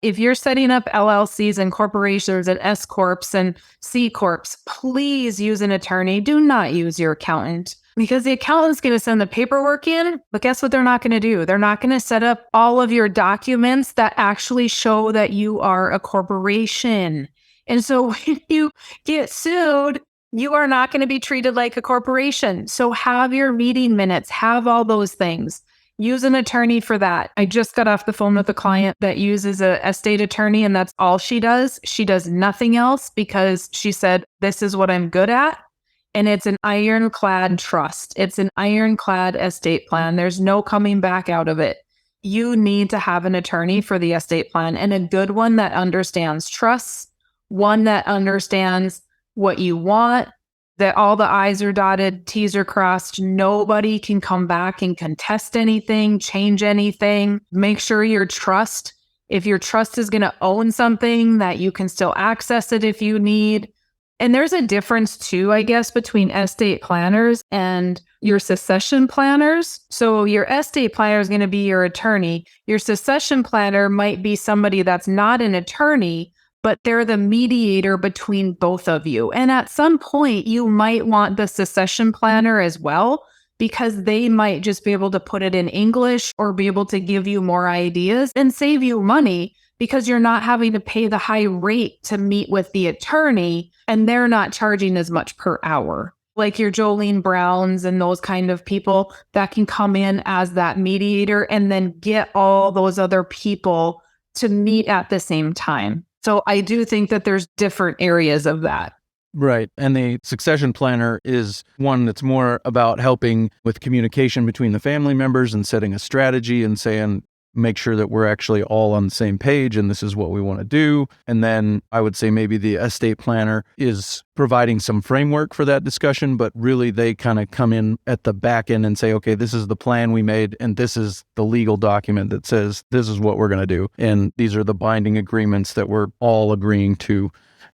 If you're setting up LLCs and corporations and S Corps and C Corps, please use an attorney. Do not use your accountant, because the accountant's going to send the paperwork in, but guess what they're not going to do? They're not going to set up all of your documents that actually show that you are a corporation. And so when you get sued, you are not going to be treated like a corporation. So have your meeting minutes, have all those things. Use an attorney for that. I just got off the phone with a client that uses a estate attorney, and that's all she does. She does nothing else because she said, this is what I'm good at. And it's an ironclad trust. It's an ironclad estate plan. There's no coming back out of it. You need to have an attorney for the estate plan, and a good one that understands trusts, one that understands what you want, that all the I's are dotted, T's are crossed. Nobody can come back and contest anything, change anything. Make sure your trust, if your trust is going to own something, that you can still access it if you need. And there's a difference too, I guess, between estate planners and your succession planners. So your estate planner is going to be your attorney. Your succession planner might be somebody that's not an attorney, but they're the mediator between both of you. And at some point, you might want the succession planner as well, because they might just be able to put it in English or be able to give you more ideas and save you money, because you're not having to pay the high rate to meet with the attorney, and they're not charging as much per hour. Like your Jolene Browns and those kind of people that can come in as that mediator and then get all those other people to meet at the same time. So I do think that there's different areas of that. Right. And the succession planner is one that's more about helping with communication between the family members and setting a strategy and saying, make sure that we're actually all on the same page and this is what we want to do. And then I would say maybe the estate planner is providing some framework for that discussion, but really they kind of come in at the back end and say, okay, this is the plan we made and this is the legal document that says this is what we're going to do. And these are the binding agreements that we're all agreeing to.